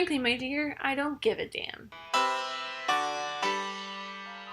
frankly, my dear, I don't give a damn.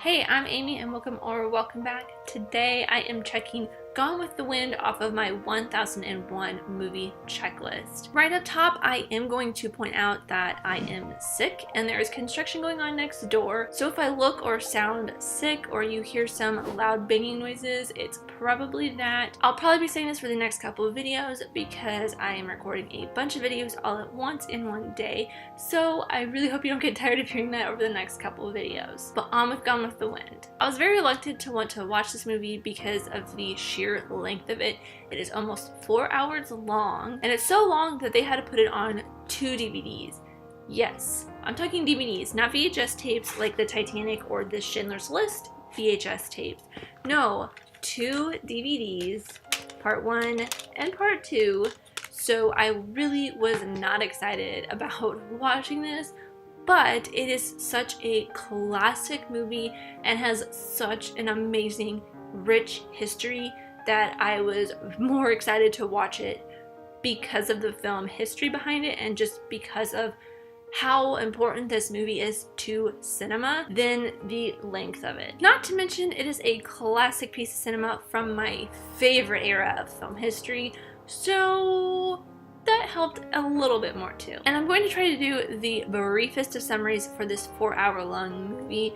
Hey, I'm Amy and welcome back. Today I am checking Gone with the Wind off of my 1001 movie checklist. Right up top, I am going to point out that I am sick and there is construction going on next door. So if I look or sound sick or you hear some loud banging noises, it's probably that. I'll probably be saying this for the next couple of videos because I am recording a bunch of videos all at once in one day. So I really hope you don't get tired of hearing that over the next couple of videos. But on with Gone with the Wind. I was very reluctant to want to watch this movie because of the sheer length of it. It is almost 4 hours long, and it's so long that they had to put it on 2 DVDs. Yes, I'm talking DVDs, not VHS tapes like the Titanic or the Schindler's List VHS tapes. No, 2 DVDs, part 1 and part 2. So I really was not excited about watching this, but it is such a classic movie and has such an amazing, rich history that I was more excited to watch it because of the film history behind it and just because of how important this movie is to cinema than the length of it. Not to mention, it is a classic piece of cinema from my favorite era of film history, so that helped a little bit more too. And I'm going to try to do the briefest of summaries for this 4-hour long movie.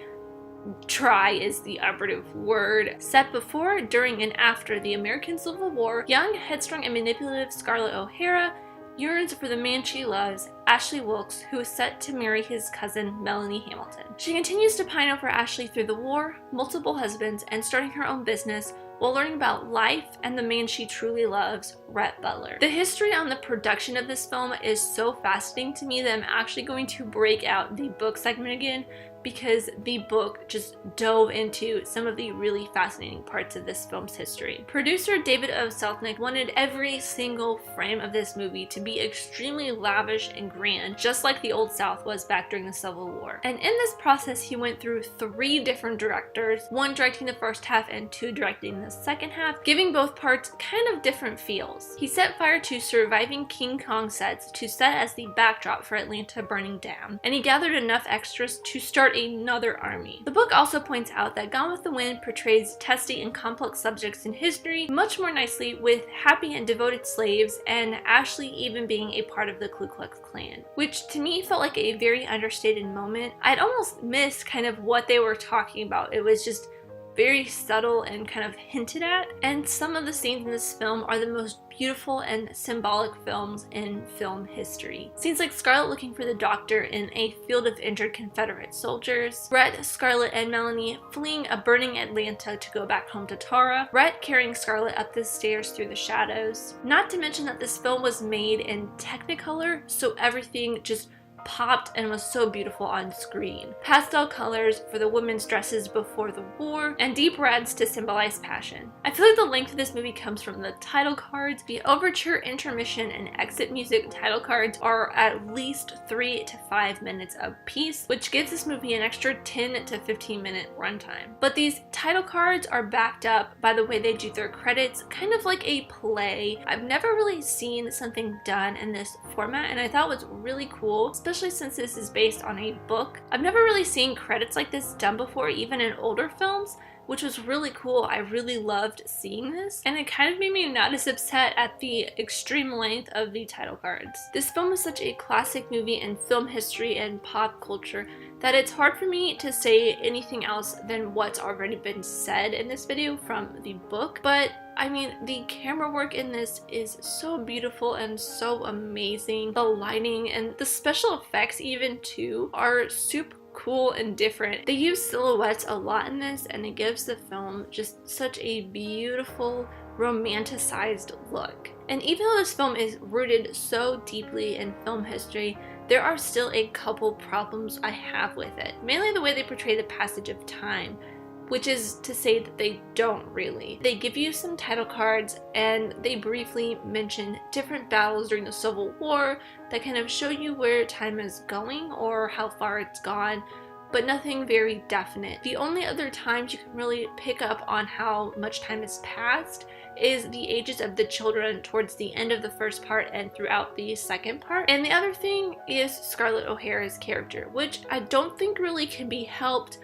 Try is the operative word. Set before, during, and after the American Civil War, young, headstrong, and manipulative Scarlett O'Hara yearns for the man she loves, Ashley Wilkes, who is set to marry his cousin Melanie Hamilton. She continues to pine over Ashley through the war, multiple husbands, and starting her own business while learning about life and the man she truly loves, Rhett Butler. The history on the production of this film is so fascinating to me that I'm actually going to break out the book segment again because the book just dove into some of the really fascinating parts of this film's history. Producer David O. Selznick wanted every single frame of this movie to be extremely lavish and grand, just like the Old South was back during the Civil War. And in this process, he went through 3 different directors, 1 directing the first half and 2 directing the second half, giving both parts kind of different feels. He set fire to surviving King Kong sets to set as the backdrop for Atlanta burning down, and he gathered enough extras to start another army. The book also points out that Gone with the Wind portrays testy and complex subjects in history much more nicely, with happy and devoted slaves and Ashley even being a part of the Ku Klux Klan, which to me felt like a very understated moment. I'd almost missed kind of what they were talking about. It was just very subtle and kind of hinted at, and some of the scenes in this film are the most beautiful and symbolic films in film history. Scenes like Scarlett looking for the doctor in a field of injured Confederate soldiers, Rhett, Scarlett, and Melanie fleeing a burning Atlanta to go back home to Tara, Rhett carrying Scarlett up the stairs through the shadows. Not to mention that this film was made in Technicolor, so everything just popped and was so beautiful on screen. Pastel colors for the women's dresses before the war, and deep reds to symbolize passion. I feel like the length of this movie comes from the title cards. The overture, intermission, and exit music title cards are at least 3 to 5 minutes a piece, which gives this movie an extra 10 to 15 minute runtime. But these title cards are backed up by the way they do their credits, kind of like a play. I've never really seen something done in this format, and I thought it was really cool, especially since this is based on a book. I've never really seen credits like this done before, even in older films, which was really cool. I really loved seeing this, and it kind of made me not as upset at the extreme length of the title cards. This film is such a classic movie in film history and pop culture that it's hard for me to say anything else than what's already been said in this video from the book, but I mean, the camera work in this is so beautiful and so amazing. The lighting and the special effects even too are super cool and different. They use silhouettes a lot in this, and it gives the film just such a beautiful, romanticized look. And even though this film is rooted so deeply in film history, there are still a couple problems I have with it. Mainly the way they portray the passage of time, which is to say that they don't really. They give you some title cards and they briefly mention different battles during the Civil War that kind of show you where time is going or how far it's gone, but nothing very definite. The only other times you can really pick up on how much time has passed is the ages of the children towards the end of the first part and throughout the second part. And the other thing is Scarlett O'Hara's character, which I don't think really can be helped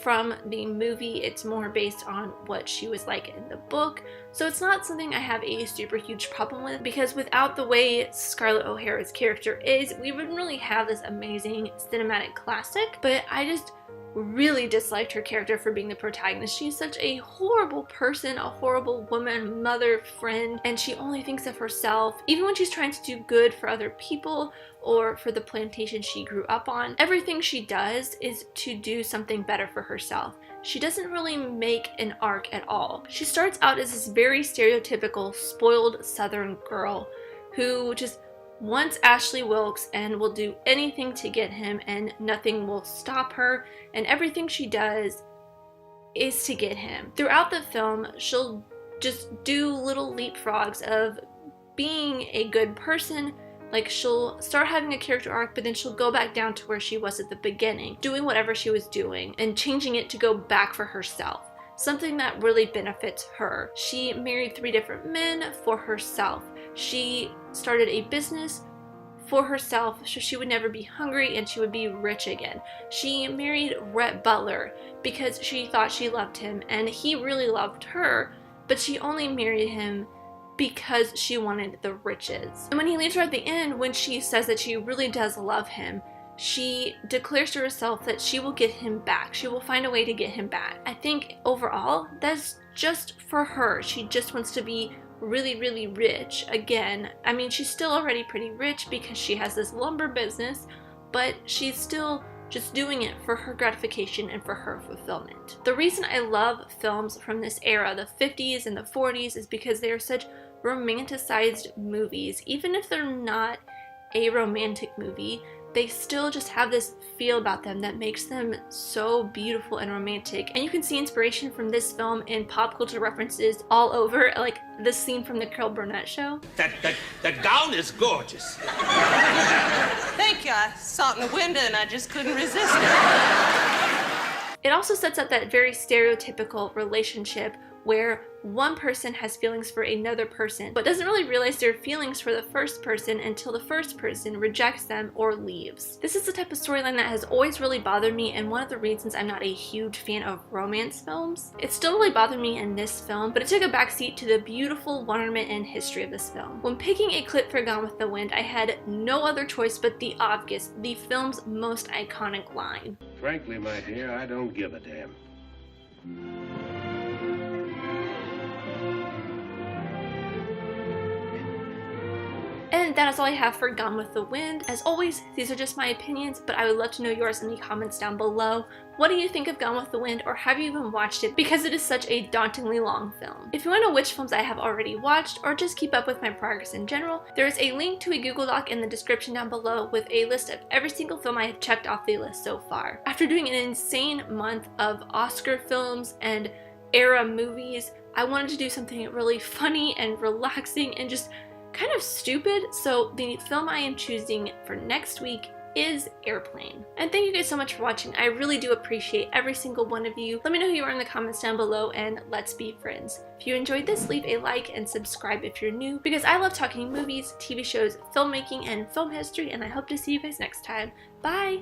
from the movie. It's more based on what she was like in the book, so it's not something I have a super huge problem with, because without the way Scarlett O'Hara's character is, we wouldn't really have this amazing cinematic classic. But I just really disliked her character for being the protagonist. She's such a horrible person, a horrible woman, mother, friend, and she only thinks of herself. Even when she's trying to do good for other people or for the plantation she grew up on, everything she does is to do something better for herself. She doesn't really make an arc at all. She starts out as this very stereotypical, spoiled Southern girl who just wants Ashley Wilkes and will do anything to get him, and nothing will stop her, and everything she does is to get him. Throughout the film, she'll just do little leapfrogs of being a good person. Like, she'll start having a character arc, but then she'll go back down to where she was at the beginning, doing whatever she was doing and changing it to go back for herself. Something that really benefits her. She married 3 different men for herself. She started a business for herself so she would never be hungry and she would be rich again. She married Rhett Butler because she thought she loved him and he really loved her, but she only married him because she wanted the riches. And when he leaves her at the end, when she says that she really does love him, she declares to herself that she will get him back. She will find a way to get him back. I think overall, that's just for her. She just wants to be really, really rich again. I mean, she's still already pretty rich because she has this lumber business, but she's still just doing it for her gratification and for her fulfillment. The reason I love films from this era, the 50s and the 40s, is because they are such romanticized movies. Even if they're not a romantic movie, they still just have this feel about them that makes them so beautiful and romantic. And you can see inspiration from this film in pop culture references all over, like the scene from the Carol Burnett show. That gown is gorgeous. Thank you. I saw it in the window and I just couldn't resist it. It also sets up that very stereotypical relationship where one person has feelings for another person, but doesn't really realize their feelings for the first person until the first person rejects them or leaves. This is the type of storyline that has always really bothered me, and one of the reasons I'm not a huge fan of romance films. It still really bothered me in this film, but it took a backseat to the beautiful wonderment and history of this film. When picking a clip for Gone with the Wind, I had no other choice but the obvious, the film's most iconic line. Frankly, my dear, I don't give a damn. And that is all I have for Gone with the Wind. As always, these are just my opinions, but I would love to know yours in the comments down below. What do you think of Gone with the Wind, or have you even watched it, because it is such a dauntingly long film? If you want to know which films I have already watched, or just keep up with my progress in general, there is a link to a Google Doc in the description down below with a list of every single film I have checked off the list so far. After doing an insane month of Oscar films and era movies, I wanted to do something really funny and relaxing and just kind of stupid, so the film I am choosing for next week is Airplane. And thank you guys so much for watching. I really do appreciate every single one of you. Let me know who you are in the comments down below, and let's be friends. If you enjoyed this, leave a like and subscribe if you're new, because I love talking movies, TV shows, filmmaking, and film history, and I hope to see you guys next time. Bye!